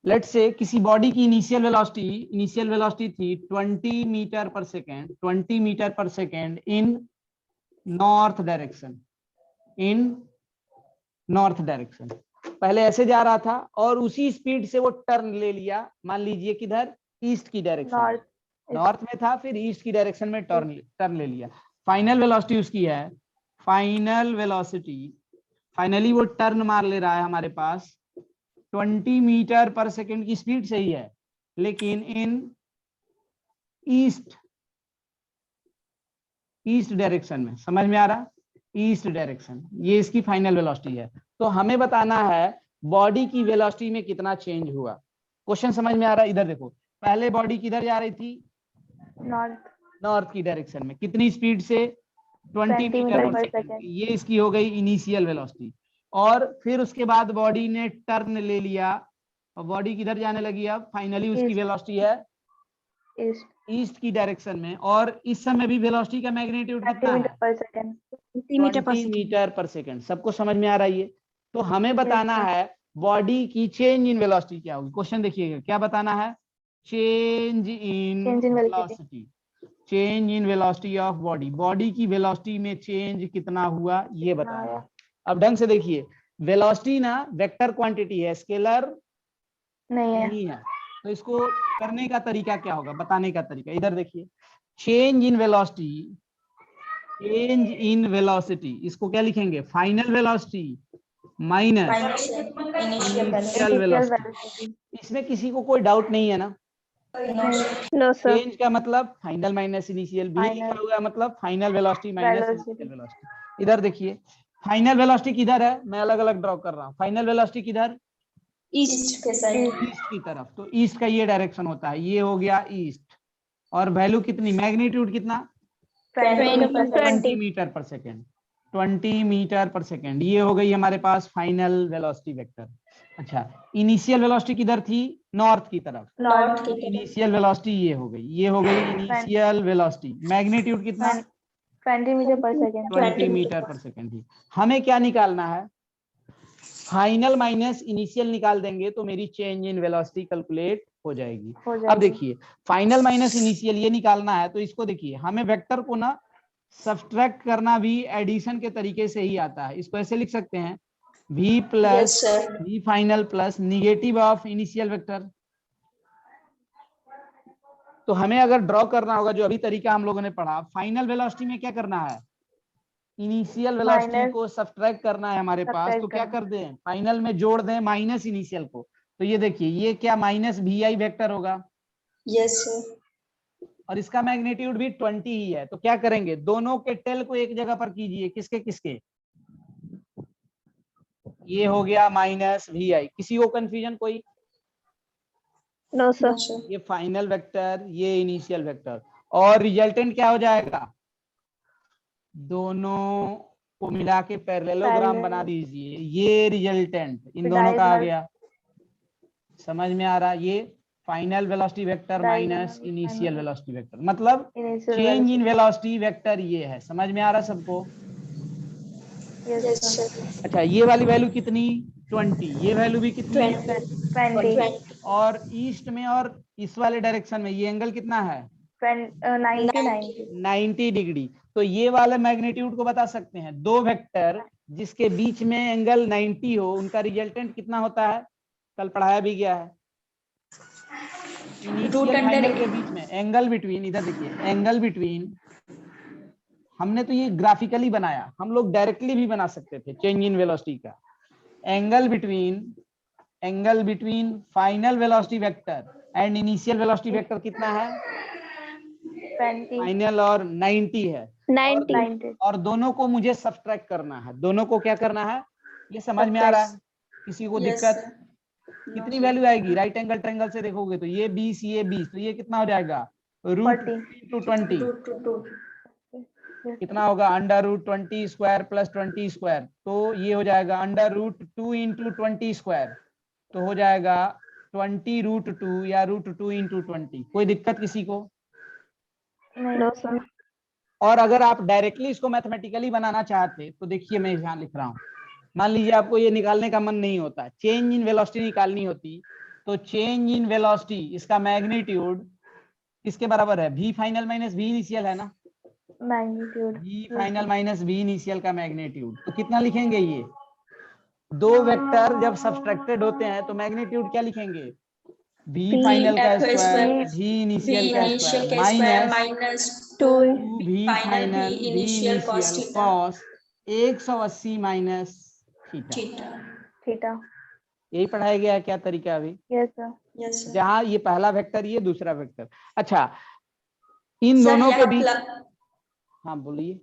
Let's say किसी body की initial velocity थी 20 मीटर पर सेकेंड, 20 मीटर पर सेकेंड इन नॉर्थ डायरेक्शन, पहले ऐसे जा रहा था और उसी स्पीड से वो टर्न ले लिया, मान लीजिए किधर, ईस्ट की डायरेक्शन, नॉर्थ में था फिर ईस्ट की डायरेक्शन में टर्न ले लिया। फाइनल वेलोसिटी उसकी है, फाइनली वो टर्न मार ले रहा है हमारे पास 20 मीटर पर सेकेंड की स्पीड से ही है, लेकिन इन ईस्ट डायरेक्शन में, समझ में आ रहा, ईस्ट डायरेक्शन, ये इसकी फाइनल वेलोसिटी है। तो हमें बताना है बॉडी की वेलोसिटी में कितना चेंज हुआ। क्वेश्चन समझ में आ रहा है? इधर देखो, पहले बॉडी किधर जा रही थी, नॉर्थ की डायरेक्शन में, कितनी स्पीड से, 20 मीटर पर सेकेंड, ये इसकी हो गई इनिशियल वेलोसिटी। और फिर उसके बाद बॉडी ने टर्न ले लिया और बॉडी किधर जाने लगी, अब फाइनली उसकी वेलोसिटी है ईस्ट की डायरेक्शन में, और इस समय भी वेलोसिटी का मैग्नीट्यूड कितना है, 20 मीटर पर सेकेंड। सबको समझ में आ रहा है ये? तो हमें बताना है बॉडी की चेंज इन वेलोसिटी क्या होगी। क्वेश्चन देखिएगा, क्या बताना है, change in velocity, change in velocity of body की वेलोसिटी में चेंज कितना हुआ ये बताना है। अब ढंग से देखिए, वेलोसिटी ना वेक्टर क्वांटिटी है, स्केलर नहीं है। तो इसको करने का तरीका क्या होगा, बताने का तरीका, इधर देखिए, चेंज इन वेलोसिटी, इसको क्या लिखेंगे, final velocity minus initial velocity. इसमें किसी को कोई डाउट नहीं है ना? No sir. चेंज का मतलब फाइनल माइनस इनिशियल, भी लिखा हुआ है मतलब final velocity minus initial velocity. इधर देखिए, फाइनल वेलोसिटी किधर है, मैं अलग अलग ड्रॉ कर रहा हूँ। फाइनल वेलोसिटी किधर, ईस्ट के साइड, ईस्ट की तरफ। तो ईस्ट का ये डायरेक्शन होता है, ये हो गया ईस्ट, और वैल्यू कितनी, मैग्नीट्यूड कितना, 20 मीटर पर सेकेंड, 20 मीटर पर सेकेंड, ये हो गई हमारे पास फाइनल वेलोसिटी वेक्टर। अच्छा, इनिशियल वेलोसिटी किधर थी, नॉर्थ की तरफ, इनिशियल वेलोसिटी ये हो गई, इनिशियल वेलोसिटी, मैग्नीट्यूड कितना, 20 मीटर पर सेकेंड, 20 मीटर पर सेकेंड थी। हमें क्या निकालना है, फाइनल माइनस इनिशियल निकाल देंगे तो मेरी चेंज इन वेलोसिटी कैलकुलेट हो जाएगी। अब देखिए, फाइनल माइनस इनिशियल ये निकालना है, तो इसको देखिए, हमें वेक्टर को ना सब्ट्रैक्ट करना भी एडिशन के तरीके से ही आता है। इसको ऐसे लिख सकते हैं, v plus v final plus negative of initial vector. तो हमें अगर ड्रॉ करना होगा, जो अभी तरीका हम लोगों ने पढ़ा, फाइनल वेलोसिटी में क्या करना है, इनिशियल वेलोसिटी को सब्ट्रैक्ट करना है हमारे पास। तो क्या कर दें, फाइनल में जोड़ दें माइनस इनिशियल को। तो ये देखिए, ये क्या माइनस vi वेक्टर होगा, यस सर, और इसका मैग्नीट्यूड भी 20 ही है। तो क्या करेंगे, दोनों के टेल को एक जगह पर कीजिए, किसके किसके, ये हो गया माइनस vi। किसी को कंफ्यूजन कोई? No sir. ये फाइनल वेक्टर, ये इनिशियल वेक्टर, और रिजल्टेंट क्या हो जाएगा, दोनों को मिला के पैरेललोग्राम बना दीजिए, ये रिजल्टेंट इन दोनों का आ गया। समझ में आ रहा, ये final velocity vector minus initial velocity vector, मतलब चेंज इन वेलोसिटी वेक्टर ये है। समझ में आ रहा सबको? Yes sir. अच्छा, ये वाली वैल्यू कितनी, 20, ये वैल्यू भी कितनी, 20, और ईस्ट में और इस वाले डायरेक्शन में ये एंगल कितना है, 90 डिग्री। तो ये वाले मैग्नीट्यूड को बता सकते हैं, दो वेक्टर जिसके बीच में एंगल 90 हो, उनका रिजल्टेंट कितना होता है, कल पढ़ाया भी गया है। इनिशियल फाइनल के बीच में एंगल बिटवीन, इधर देखिए, एंगल बिटवीन, हमने तो ये ग्राफिकली बनाया, हम लोग डायरेक्टली भी बना सकते थे चेंज इन वेलोसिटी का। Angle between final velocity vector and initial velocity vector कितना है, 20, फाइनल और 90 है, 90। और दोनों को मुझे सब्ट्रैक्ट करना है। दोनों को क्या करना है, ये समझ में आ रहा है? किसी को दिक्कत? कितनी वैल्यू आएगी, राइट एंगल ट्रायंगल से देखोगे तो ये 20, ये 20, तो ये कितना हो जाएगा, √2 कितना होगा, √20 स्क्वायर प्लस 20 स्क्वायर, तो ये हो जाएगा √2 × 20 स्क्वायर, तो हो जाएगा 20√2 या √2 × 20। कोई दिक्कत किसी को? No sir. और अगर आप डायरेक्टली इसको मैथमेटिकली बनाना चाहते तो देखिए, मैं यहाँ लिख रहा हूँ, मान लीजिए आपको ये निकालने का मन नहीं होता, चेंज इन वेलोसिटी निकालनी होती, तो चेंज इन वेलोसिटी इसका मैग्नीट्यूड किसके बराबर है? v final minus v initial है ना, magnitude v final minus v initial का मैग्नीट्यूड। तो कितना लिखेंगे? ये दो वेक्टर जब सब्सट्रैक्टेड होते हैं तो मैग्नीट्यूड क्या लिखेंगे? v फाइनल का स्क्वायर v इनिशियल का square minus 2v final v initial cos 180 minus theta. Theta. यही पढ़ाया गया है क्या तरीका अभी? Yes sir. Yes sir. जहाँ ये पहला वेक्टर ये दूसरा वेक्टर। अच्छा इन दोनों के बीच, हाँ बोलिए।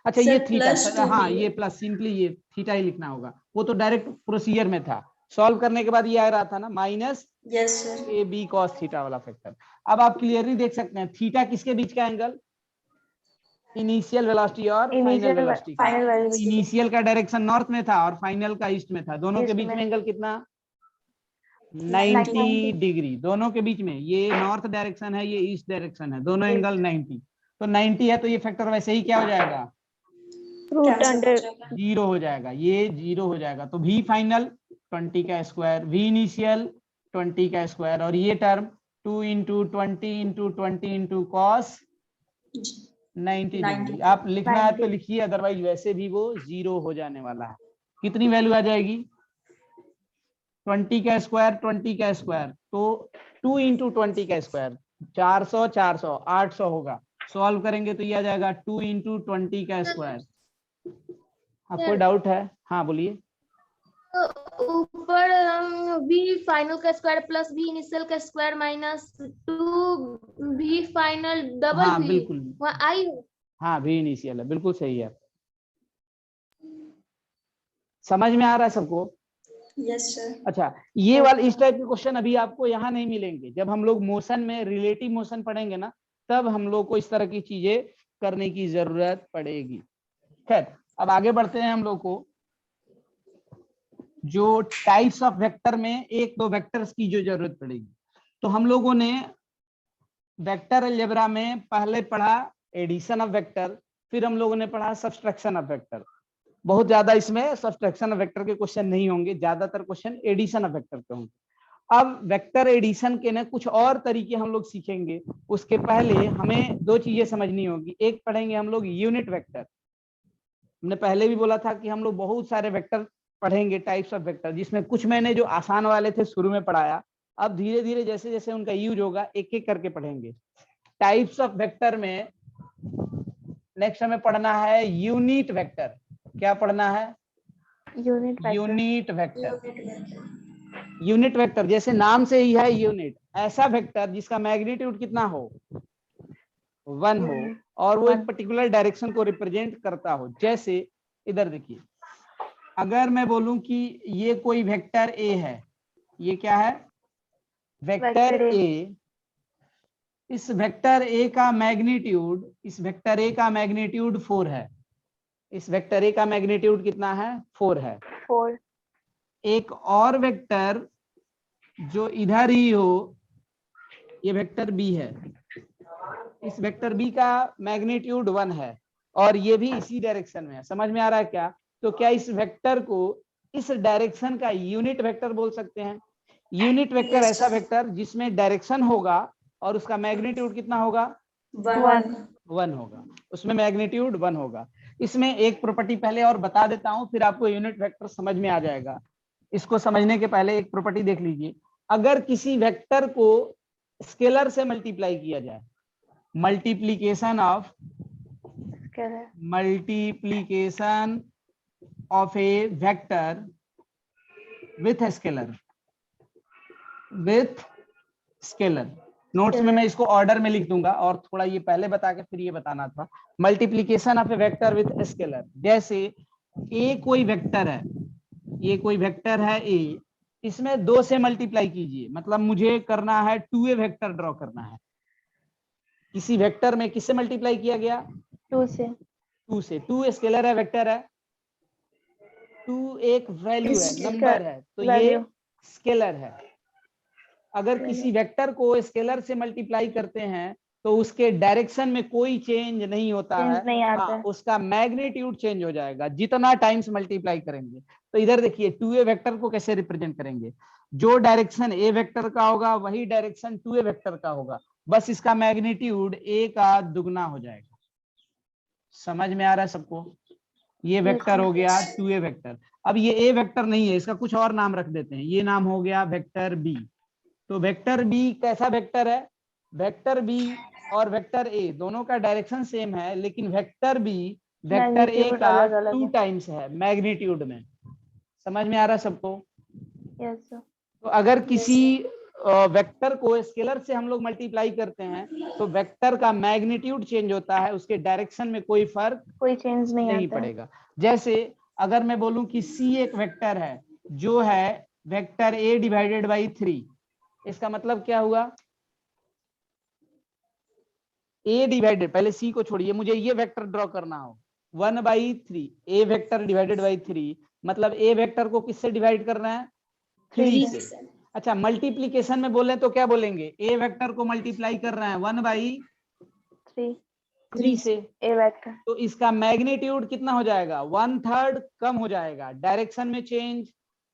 अच्छा ये थीटा, हाँ ये प्लस, सिंपली ये थीटा ही लिखना होगा, वो तो डायरेक्ट प्रोसीजर में था, सॉल्व करने के बाद ये आ रहा था ना minus yes sir. A B cos theta वाला फैक्टर। अब आप क्लियरली देख सकते हैं थीटा किसके बीच का एंगल? इनिशियल वेलोसिटी और फाइनल वेलोसिटी का। इनिशियल का डायरेक्शन नॉर्थ में था और फाइनल का ईस्ट में था, दोनों के बीच में एंगल कितना? 90 डिग्री। दोनों के बीच में, ये नॉर्थ डायरेक्शन है ये ईस्ट डायरेक्शन है, दोनों एंगल 90। तो 90 है तो ये फैक्टर वैसे ही क्या हो जाएगा? जीरो हो जाएगा, ये जीरो हो जाएगा। तो v फाइनल 20 का स्क्वायर, v इनिशियल 20 का स्क्वायर, और ये term 2 into 20 into 20 into cos 90 degree. आप लिखना है तो लिखिए, अदरवाइज वैसे भी वो जीरो हो जाने वाला है। कितनी वैल्यू आ जाएगी? 20 का स्क्वायर 20 का स्क्वायर, तो 2 इंटू 20 का स्क्वायर 400 400 800 होगा। सॉल्व करेंगे तो ये आ जाएगा 2 इंटू 20 का स्क्वायर। आप कोई डाउट है? हाँ बोलिए। ऊपर v फाइनल का स्क्वायर प्लस v इनिशियल का square minus 2v final double हाँ v बिल्कुल, आई। हाँ v इनिशियल है, बिल्कुल सही है। समझ में आ रहा है सबको? Yes sir. अच्छा ये वाले इस टाइप के क्वेश्चन अभी आपको यहाँ नहीं मिलेंगे। जब हम लोग मोशन में रिलेटिव मोशन पढ़ेंगे ना, तब हम लोग को इस तरह की चीजें करने की जरूरत पड़ेगी। खैर अब आगे बढ़ते हैं। हम लोग को जो टाइप्स ऑफ वेक्टर में एक दो वेक्टर्स की जो जरूरत पड़ेगी, तो हम लोगों ने वेक्टर अलजेब्रा में पहले पढ़ा एडिशन ऑफ वेक्टर, फिर हम लोगों ने पढ़ा सब्सट्रैक्शन ऑफ वेक्टर। बहुत ज्यादा इसमें सब्सट्रैक्शन ऑफ वेक्टर के क्वेश्चन नहीं होंगे, ज्यादातर क्वेश्चन एडिशन ऑफ वेक्टर के होंगे। अब वेक्टर एडिशन के ना कुछ और तरीके हम लोग सीखेंगे। उसके पहले हमें दो चीजें समझनी होगी। एक पढ़ेंगे हम लोग यूनिट वेक्टर। हमने पहले भी बोला था कि हम लोग बहुत सारे वेक्टर पढ़ेंगे, टाइप्स ऑफ वेक्टर, जिसमें कुछ मैंने जो आसान वाले थे शुरू में पढ़ाया, अब धीरे धीरे जैसे जैसे उनका यूज होगा एक एक करके पढ़ेंगे। टाइप्स ऑफ वेक्टर में नेक्स्ट हमें पढ़ना है यूनिट वेक्टर। क्या पढ़ना है? Unit vector. यूनिट वेक्टर जैसे नाम से ही है यूनिट, ऐसा वेक्टर जिसका मैग्नीट्यूड कितना हो? 1 हो, और वो एक पर्टिकुलर डायरेक्शन को रिप्रेजेंट करता हो। जैसे इधर देखिए, अगर मैं बोलूं कि ये कोई वेक्टर ए है, ये क्या है? Vector A. इस वेक्टर ए का मैग्नीट्यूड, इस वेक्टर ए का मैग्नीट्यूड 4 है। इस वेक्टर ए का मैग्नीट्यूड कितना है? 4 है। 4। एक और वेक्टर जो इधर ही हो, ये वेक्टर बी है। इस वेक्टर बी का मैग्नीट्यूड 1 है और ये भी इसी डायरेक्शन में है। समझ में आ रहा है क्या? तो क्या इस वेक्टर को, इस डायरेक्शन का यूनिट वेक्टर बोल सकते हैं? यूनिट वेक्टर ऐसा वेक्टर जिसमें डायरेक्शन होगा और उसका मैग्नीट्यूड कितना होगा? 1 होगा, उसमें मैग्नीट्यूड 1 होगा। इसमें एक प्रॉपर्टी पहले और बता देता हूं, फिर आपको यूनिट वेक्टर समझ में आ जाएगा। इसको समझने के पहले एक प्रॉपर्टी देख लीजिए। अगर किसी वेक्टर को स्केलर से मल्टीप्लाई किया जाए, multiplication of A vector with scalar, notes में मैं इसको ऑर्डर में लिख दूंगा और थोड़ा ये पहले बता के फिर ये बताना था। Multiplication of A vector with scalar. जैसे ए कोई वेक्टर है, ये कोई वेक्टर है ए, इसमें 2 से मल्टीप्लाई कीजिए, मतलब मुझे करना है 2a वेक्टर ड्रॉ करना है। किसी वेक्टर में किससे मल्टीप्लाई किया गया? 2 से। 2 से। 2 स्केलर है, वेक्टर है, 2 एक वैल्यू है, नंबर है, तो ये स्केलर है। अगर किसी वेक्टर को स्केलर से मल्टीप्लाई करते हैं तो उसके डायरेक्शन में कोई चेंज नहीं होता है, चेंज नहीं आता हाँ है। उसका मैग्नीट्यूड चेंज हो जाएगा जितना टाइम्स मल्टीप्लाई करेंगे। तो इधर देखिए 2a वेक्टर को कैसे रिप्रेजेंट करेंगे, जो डायरेक्शन a वेक्टर का होगा वही डायरेक्शन 2a वेक्टर का होगा, बस इसका मैग्नीट्यूड a का दुगना हो जाएगा। समझ में आ रहा है सबको? ये वेक्टर हो गया 2a वेक्टर। अब ये a वेक्टर नहीं है, इसका कुछ और नाम रख देते हैं, ये नाम हो गया वेक्टर b। तो वेक्टर b कैसा वेक्टर है, वेक्टर b और वेक्टर a दोनों का डायरेक्शन सेम है, लेकिन vector b vector a magnitude का अलग अलग 2 है। टाइम्स है मैग्नीट्यूड में। समझ में आ रहा है सबको? Yes sir. तो अगर किसी वेक्टर को स्केलर से हम लोग मल्टीप्लाई करते हैं तो वेक्टर का मैग्नीट्यूड चेंज होता है, उसके डायरेक्शन में कोई फर्क कोई चेंज नहीं नहीं आता है। पड़ेगा। जैसे अगर मैं बोलूं कि c एक वेक्टर है जो है वेक्टर a डिवाइडेड बाई 3, इसका मतलब क्या हुआ, a डिवाइडेड, पहले c को छोड़िए, मुझे ये वेक्टर ड्रॉ करना हो 1/3, a वेक्टर डिवाइडेड बाई 3, मतलब a वेक्टर को किससे डिवाइड करना है, 3 से। अच्छा मल्टीप्लीकेशन में बोले तो क्या बोलेंगे, a वेक्टर को मल्टीप्लाई कर रहे हैं 1/3 से, ए वेक्टर तो इसका मैग्नीट्यूड कितना हो जाएगा, 1/3 कम हो जाएगा, डायरेक्शन में चेंज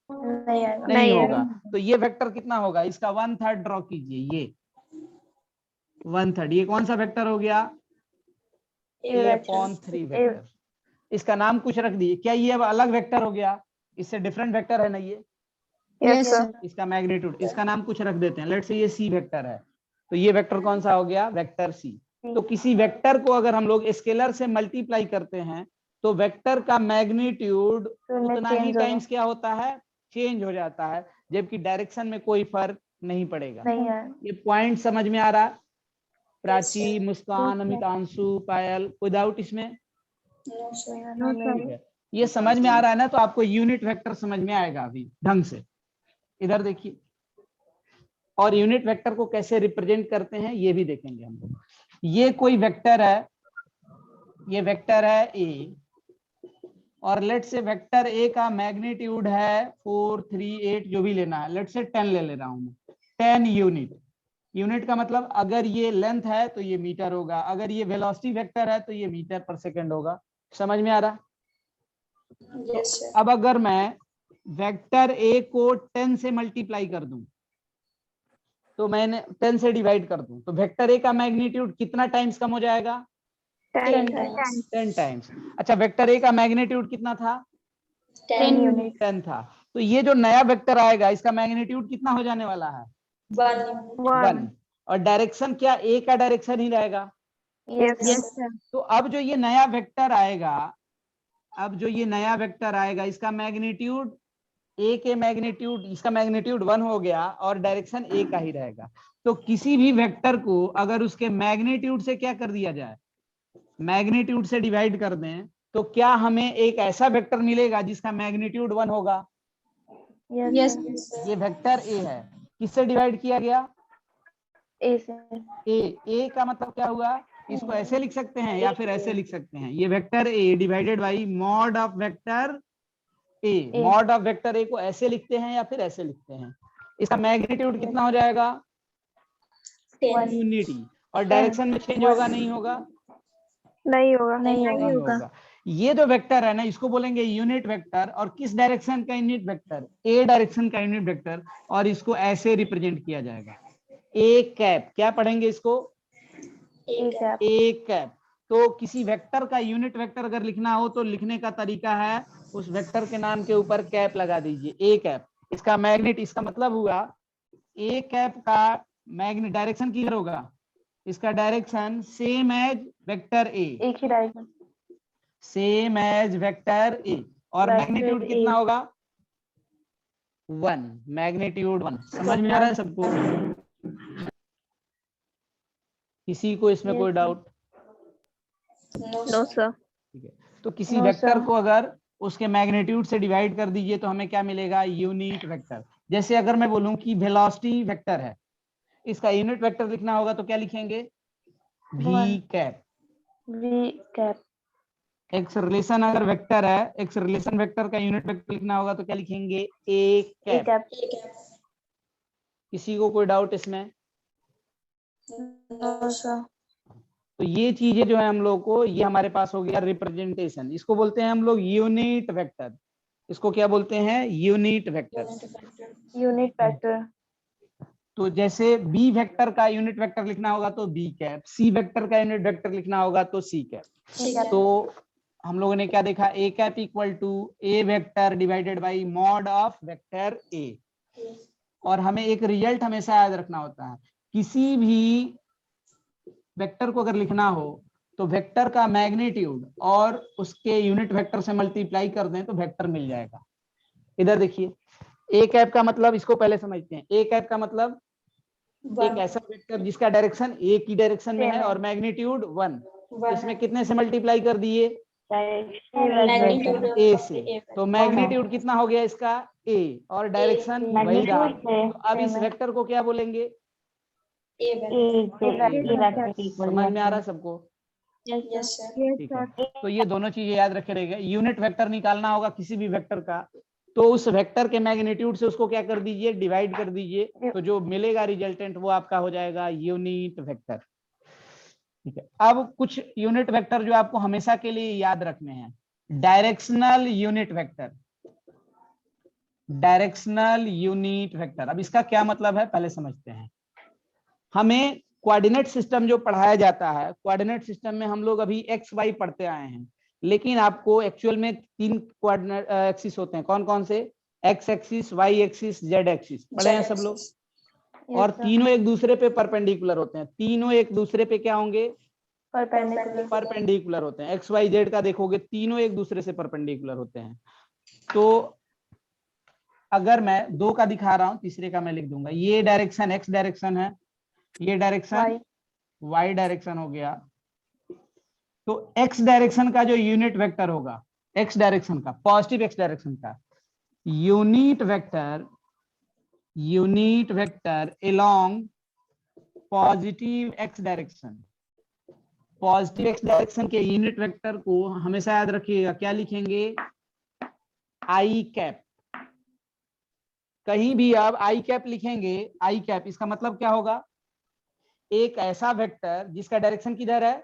नहीं आएगा। नहीं होगा। तो ये वेक्टर कितना होगा, इसका 1/3 ड्रॉ कीजिए, ये 1/3, ये कौन सा वेक्टर हो गया, a/3 वेक्टर। इसका नाम कुछ रख दिए, क्या ये अब अलग वेक्टर हो गया, इससे डिफरेंट वेक्टर है ना ये, यस सर। इसका मैग्नीट्यूड, इसका नाम कुछ रख देते हैं, लेट्स से ये c वेक्टर है, तो ये वेक्टर कौन सा हो गया, वेक्टर c। तो किसी वेक्टर को अगर हम लोग स्केलर से मल्टीप्लाई करते हैं तो वेक्टर का मैग्नीट्यूड उतना ही टाइम्स क्या होता है, चेंज हो जाता है, जबकि डायरेक्शन में कोई फर्क नहीं पड़ेगा। नहीं है। ये पॉइंट समझ में आ रहा, प्राची, मुस्कान, अमितांशु, पायल, कोई डाउट इसमें? ठीक है, ये समझ में आ रहा है ना, तो आपको यूनिट वेक्टर समझ में आएगा अभी ढंग से। इधर देखिए, और यूनिट वेक्टर को कैसे रिप्रेजेंट करते हैं ये भी देखेंगे हम लोग। ये कोई वेक्टर है, ये वेक्टर है a, और लेट से वेक्टर a का मैग्नीट्यूड है 4, 3, 8 जो भी लेना है, लेट से 10 ले रहा हूं मैं, 10 यूनिट। यूनिट का मतलब अगर ये लेंथ है तो ये मीटर होगा, अगर ये वेलोसिटी वेक्टर है तो ये मीटर पर सेकंड होगा। समझ में आ रहा? Yes sir. अब अगर मैं वेक्टर a को 10 से मल्टीप्लाई कर दूं, तो मैंने 10 से डिवाइड कर दूं, तो वेक्टर a का मैग्नीट्यूड कितना टाइम्स कम हो जाएगा, 10 टाइम्स। अच्छा वेक्टर a का मैग्नीट्यूड कितना था, 10 यूनिट 10 था, तो ये जो नया वेक्टर आएगा इसका मैग्नीट्यूड कितना हो जाने वाला है, 1, और डायरेक्शन क्या, a का डायरेक्शन ही रहेगा। यस तो अब जो ये नया वेक्टर आएगा, अब जो ये नया वेक्टर आएगा इसका मैग्नीट्यूड a के मैग्नीट्यूड, इसका मैग्नीट्यूड 1 हो गया और डायरेक्शन a का ही रहेगा। तो किसी भी वेक्टर को अगर उसके मैग्नीट्यूड से क्या कर दिया जाए, मैग्नीट्यूड से डिवाइड कर दें, तो क्या हमें एक ऐसा वेक्टर मिलेगा जिसका मैग्नीट्यूड 1 होगा। यस ये वेक्टर a है, किससे डिवाइड किया गया, ए से। a का मतलब क्या हुआ, इसको ऐसे लिख सकते हैं या फिर ऐसे लिख सकते हैं, ये vector a divided by mod of vector a। Mod of vector a को ऐसे लिखते हैं या फिर ऐसे लिखते हैं, इसका मैग्नीट्यूड कितना हो जाएगा, 10 यूनिटी, और डायरेक्शन में चेंज होगा नहीं होगा, नहीं होगा। नहीं होगा। ये जो वेक्टर है ना इसको बोलेंगे यूनिट वेक्टर, और किस डायरेक्शन का यूनिट वेक्टर, a डायरेक्शन का यूनिट वेक्टर, और इसको ऐसे रिप्रेजेंट किया जाएगा, a कैप, क्या पढ़ेंगे इसको, a कैप। तो किसी वेक्टर का यूनिट वेक्टर अगर लिखना हो तो लिखने का तरीका है, उस वेक्टर के नाम के ऊपर कैप लगा दीजिए, a कैप। इसका मैग्नेट, इसका मतलब हुआ a कैप का मैग्नेट डायरेक्शन किधर होगा, इसका direction same as vector a, एक ही direction, same as vector a, और मैग्नीट्यूड कितना होगा, 1, मैग्नीट्यूड 1। समझ में आ रहा है सबको? किसी को इसमें कोई डाउट? No sir. ठीक है, तो किसी वेक्टर को अगर उसके मैग्नीट्यूड से डिवाइड कर दीजिए तो हमें क्या मिलेगा, यूनिट वेक्टर। जैसे अगर मैं बोलूं कि वेलोसिटी वेक्टर है, इसका यूनिट वेक्टर लिखना होगा तो क्या लिखेंगे, v कैप। एक्सलेशन अगर वेक्टर है, एक्सलेशन वेक्टर का यूनिट वेक्टर लिखना होगा तो क्या लिखेंगे, a कैप। किसी को कोई डाउट इसमें? No sir. तो ये चीजें जो है हम लोग को, ये हमारे पास हो गया रिप्रेजेंटेशन, इसको बोलते हैं हम लोग यूनिट वेक्टर। इसको क्या बोलते हैं? Unit vector. Unit vector. तो जैसे बी वेक्टर का यूनिट वेक्टर लिखना होगा तो बी कैप, सी वेक्टर का यूनिट वेक्टर लिखना होगा तो सी कैप। ठीक है। तो हम लोगों ने क्या देखा? A cap equal to a vector divided by mod of vector a. और हमें एक रिजल्ट हमेशा याद रखना होता है, किसी भी वेक्टर को अगर लिखना हो तो वेक्टर का मैग्नीट्यूड और उसके यूनिट वेक्टर से मल्टीप्लाई कर दें तो वेक्टर मिल जाएगा। इधर देखिए, ए कैप का मतलब, इसको पहले समझते हैं। ए कैप का मतलब एक ऐसा वेक्टर जिसका डायरेक्शन ए की डायरेक्शन में है और मैग्नीट्यूड 1, इसमें कितने से मल्टीप्लाई कर दिए? मैग्नीट्यूड ए से। तो मैग्नीट्यूड कितना हो गया इसका? ए, और डायरेक्शन वही रहा। तो अब इस वेक्टर को क्या बोलेंगे? समझ में आ रहा है सबको? Yes sir. ठीक है। तो ये दोनों चीजें याद रखे रहेगा। यूनिट वेक्टर निकालना होगा किसी भी वेक्टर का, तो उस वेक्टर के मैग्नीट्यूड से उसको क्या कर दीजिए? डिवाइड कर दीजिए, तो जो मिलेगा रिजल्टेंट वो आपका हो जाएगा यूनिट वेक्टर। ठीक है। अब कुछ यूनिट वेक्टर जो आपको हमेशा के लिए याद रखने हैं। Directional unit vector, directional unit vector. अब इसका क्या मतलब है पहले समझते हैं। हमें कोऑर्डिनेट सिस्टम जो पढ़ाया जाता है, कोऑर्डिनेट सिस्टम में हम लोग अभी एक्स वाई पढ़ते आए हैं, लेकिन आपको एक्चुअल में 3 कोऑर्डिनेट एक्सिस होते हैं। कौन कौन से? X axis, Y axis, Z axis, पढ़े हैं सब लोग। और तीनों एक दूसरे पे परपेंडिकुलर होते हैं। तीनों एक दूसरे पे क्या होंगे? परपेंडिकुलर होते हैं। एक्स वाई जेड का देखोगे तीनों एक दूसरे से परपेंडिकुलर होते हैं। तो अगर मैं 2 का दिखा रहा हूं, तीसरे का मैं लिख दूंगा। ये डायरेक्शन एक्स डायरेक्शन है, ये डायरेक्शन वाई डायरेक्शन हो गया। तो एक्स डायरेक्शन का जो यूनिट वेक्टर होगा, एक्स डायरेक्शन का, पॉजिटिव एक्स डायरेक्शन का unit vector along positive x direction, positive x direction के यूनिट वेक्टर को हमेशा याद रखिएगा, क्या लिखेंगे? आई कैप। कहीं भी आप आई कैप लिखेंगे, आई कैप, इसका मतलब क्या होगा? एक ऐसा वेक्टर जिसका डायरेक्शन किधर है?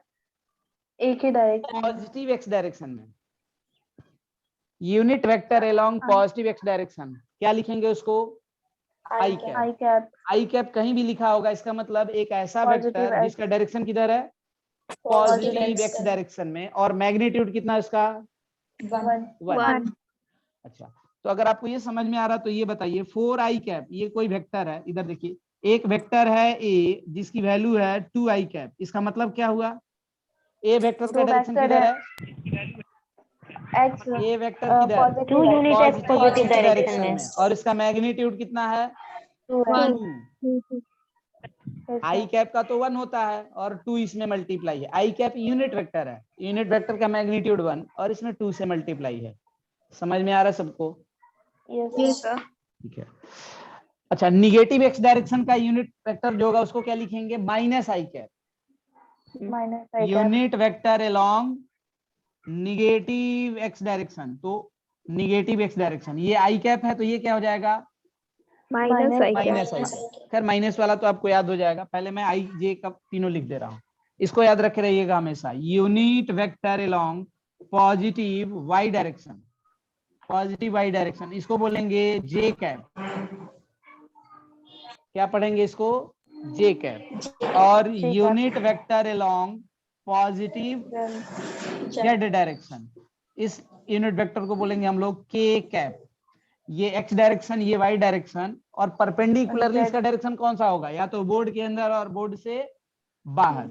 एक ही डायरेक्शन, पॉजिटिव एक्स डायरेक्शन में। Unit vector along positive x direction, क्या लिखेंगे उसको? आई कैप। आई कैप। आई कैप कहीं भी लिखा होगा, इसका मतलब एक ऐसा वेक्टर जिसका डायरेक्शन किधर है? पॉजिटिव एक्स डायरेक्शन में, और मैग्नीट्यूड कितना इसका? 1। अच्छा, तो अगर आपको ये समझ में आ रहा तो ये बताइए, 4 आई कैप, ये कोई वेक्टर है, इधर देखिए, एक वेक्टर है ए जिसकी वैल्यू है 2 आई कैप। इसका मतलब क्या हुआ? ए वेक्टर का डायरेक्शन किधर है? एक्स, ए वेक्टर किधर? पॉजिटिव डायरेक्शन में, और इसका मैग्नीट्यूड कितना है? 2। आई कैप का तो 1 होता है और 2 इसमें मल्टीप्लाई है। आई कैप यूनिट वेक्टर है, यूनिट वेक्टर का मैग्नीट्यूड 1 और इसमें 2 से मल्टीप्लाई है। समझ में आ रहा है सबको? Yes sir. ठीक है। अच्छा, निगेटिव एक्स डायरेक्शन का यूनिट वेक्टर जो होगा उसको क्या लिखेंगे? Minus i cap. Unit vector along negative x direction, तो निगेटिव एक्स डायरेक्शन, ये आई कैप है तो ये क्या हो जाएगा? Minus i minus i cap. खैर माइनस वाला तो आपको याद हो जाएगा, पहले मैं आई जे का तीनों लिख दे रहा हूँ, इसको याद रखे रहिएगा हमेशा। Unit vector along positive Y direction, positive Y direction, इसको बोलेंगे जे कैप। क्या पढ़ेंगे इसको? J cap. और unit vector along positive Z direction, इस यूनिट वेक्टर को बोलेंगे हम लोग के कैप। ये एक्स डायरेक्शन, ये वाई डायरेक्शन, और परपेंडिकुलरली इसका डायरेक्शन कौन सा होगा? या तो बोर्ड के अंदर और बोर्ड से बाहर।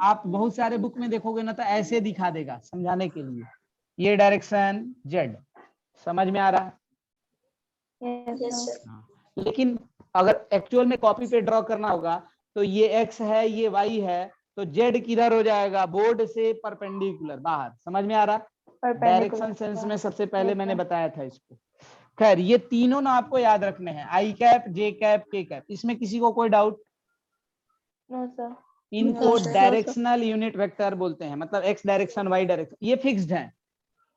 आप बहुत सारे बुक में देखोगे ना तो ऐसे दिखा देगा समझाने के लिए, ये डायरेक्शन जेड। समझ में आ रहा है? लेकिन अगर एक्चुअल में कॉपी पे ड्रॉ करना होगा तो ये एक्स है, ये वाई है, तो जेड किधर हो जाएगा? बोर्ड से परपेंडिकुलर बाहर। समझ में आ रहा? डायरेक्शन सेंस में सबसे पहले मैंने बताया था इसको। खैर ये तीनों ना आपको याद रखने हैं, I cap, J cap, K cap. इसमें किसी को कोई डाउट? No sir. इनको डायरेक्शनल यूनिट वेक्टर बोलते हैं, मतलब एक्स डायरेक्शन, वाई डायरेक्शन, ये फिक्स्ड हैं,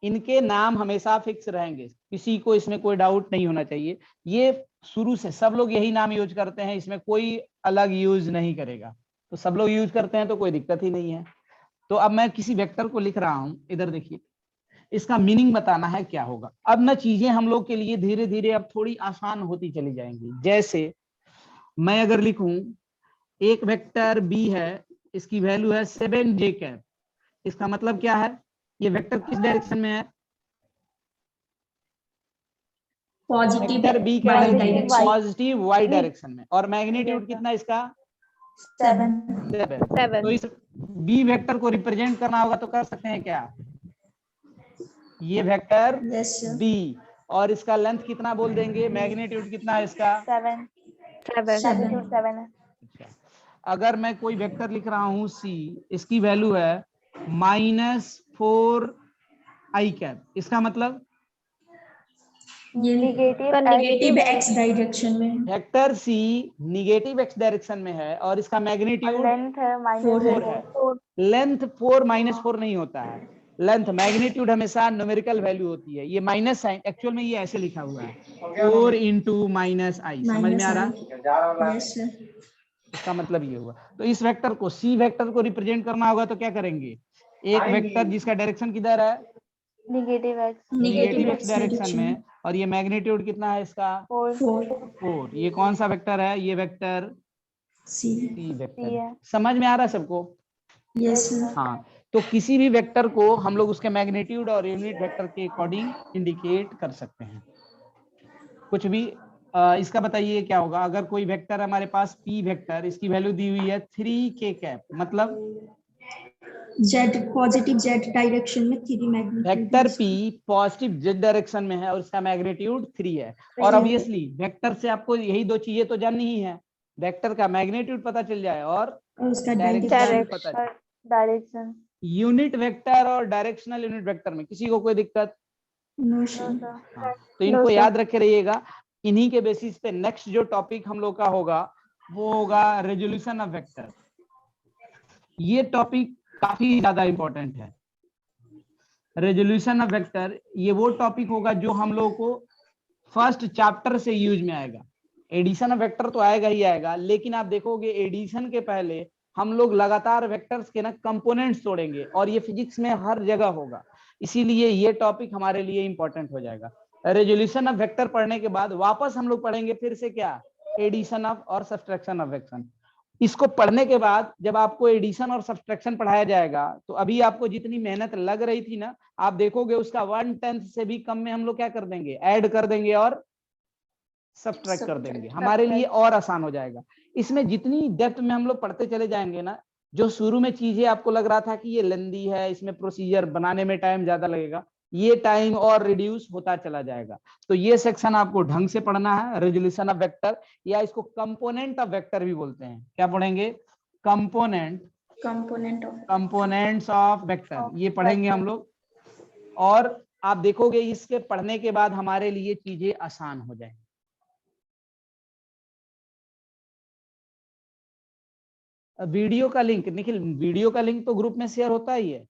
इनके नाम हमेशा फिक्स रहेंगे, किसी को इसमें कोई डाउट नहीं होना चाहिए। ये शुरू से सब लोग यही नाम यूज करते हैं, इसमें कोई अलग यूज नहीं करेगा। तो सब लोग यूज करते हैं तो कोई दिक्कत ही नहीं है। तो अब मैं किसी वेक्टर को लिख रहा हूं, इधर देखिए, इसका मीनिंग बताना है क्या होगा। अब ना चीजें हम लोग के लिए धीरे धीरे अब थोड़ी आसान होती चली जाएंगी। जैसे मैं अगर लिखूं एक वेक्टर बी है, इसकी वैल्यू है 7j कैप, इसका मतलब क्या है, ये वेक्टर किस डायरेक्शन में है, पॉजिटिव वेक्टर बी का Positive direction Y. Positive Y direction में, और मैग्नीट्यूड Yes, sir. कितना इसका 7 7। तो इस बी वेक्टर को रिप्रेजेंट करना होगा तो कर सकते हैं क्या, ये वेक्टर यस सर बी, और इसका लेंथ कितना बोल देंगे, मैग्नीट्यूड कितना है इसका। 7 magnitude 7 है। अच्छा, अगर मैं कोई वेक्टर लिख रहा हूं सी, इसकी वैल्यू है -4i कैप, इसका मतलब ये Negative नेगेटिव एक्स डायरेक्शन में vector C negative x direction में है और इसका और मैग्नीट्यूड लेंथ है Four है। 4 है। लेंथ 4 -4 नहीं होता है, लेंथ मैग्नीट्यूड हमेशा न्यूमेरिकल वैल्यू होती है। ये माइनस साइन एक्चुअल में ये ऐसे लिखा हुआ है 4 × -i, समझ में आ रहा, यस सर इसका मतलब ये हुआ। तो इस वेक्टर को सी वेक्टर को रिप्रेजेंट करना होगा तो क्या करेंगे, एक वेक्टर जिसका डायरेक्शन किधर है, Negative X negative x direction में, और ये मैग्नीट्यूड कितना है इसका 4 4। ये कौन सा वेक्टर है, ये vector C C vector C है। है। समझ में आ रहा है सबको। यस सर हाँ, तो किसी भी वेक्टर को हम लोग उसके मैग्नीट्यूड और यूनिट वेक्टर के अकॉर्डिंग इंडिकेट कर सकते हैं। कुछ भी इसका बताइए क्या होगा, अगर कोई वेक्टर हमारे पास पी वेक्टर, इसकी वैल्यू दी हुई है 3k कैप, मतलब जेड पॉजिटिव जेड डायरेक्शन में 3 magnitude vector P positive Z direction में है और इसका मैग्नीट्यूड 3 है। और ऑब्वियसली वेक्टर से आपको यही दो चीजें तो जाननी ही है, वेक्टर का मैग्नीट्यूड पता चल जाए और और उसका डायरेक्शन पता चले। डायरेक्शन यूनिट वेक्टर और डायरेक्शनल यूनिट वेक्टर में किसी को कोई दिक्कत, नो सर हाँ, तो इनको याद रखे रहिएगा। इन्हीं के बेसिस पे नेक्स्ट जो टॉपिक हम लोग का होगा वो होगा रेजोल्यूशन ऑफ वेक्टर। ये टॉपिक काफी ज्यादा इंपॉर्टेंट है। रेजोल्यूशन ऑफ वेक्टर ये वो टॉपिक होगा जो हम लोग को फर्स्ट चैप्टर से यूज में आएगा। एडिशन ऑफ वेक्टर तो आएगा ही आएगा, लेकिन आप देखोगे एडिशन के पहले हम लोग लगातार वेक्टर्स के ना कंपोनेंट्स तोड़ेंगे और ये फिजिक्स में हर जगह होगा, इसीलिए ये टॉपिक हमारे लिए इंपॉर्टेंट हो जाएगा। रेजोल्यूशन ऑफ वेक्टर पढ़ने के बाद वापस हम लोग पढ़ेंगे फिर से क्या, एडिशन ऑफ और सब्सट्रैक्शन ऑफ वेक्टर। इसको पढ़ने के बाद जब आपको एडिशन और सब्सट्रैक्शन पढ़ाया जाएगा तो अभी आपको जितनी मेहनत लग रही थी ना, आप देखोगे उसका 1/10 से भी कम में हम लोग क्या कर देंगे, ऐड कर देंगे और सब्ट्रैक्ट कर देंगे, हमारे लिए और आसान हो जाएगा। इसमें जितनी डेप्थ में हम लोग पढ़ते चले जाएंगे ना, जो शुरू में चीजें आपको लग रहा था कि ये लेंदी है, इसमें प्रोसीजर बनाने में टाइम ज्यादा लगेगा, ये टाइम और रिड्यूस होता चला जाएगा। तो ये सेक्शन आपको ढंग से पढ़ना है, रेजोल्यूशन ऑफ वेक्टर, या इसको कंपोनेंट ऑफ वेक्टर भी बोलते हैं। क्या पढ़ेंगे, कंपोनेंट्स ऑफ वेक्टर, ये पढ़ेंगे हम लोग। और आप देखोगे इसके पढ़ने के बाद हमारे लिए चीजें आसान हो जाएंगी। वीडियो का लिंक निखिल, वीडियो का लिंक तो ग्रुप में शेयर होता ही है।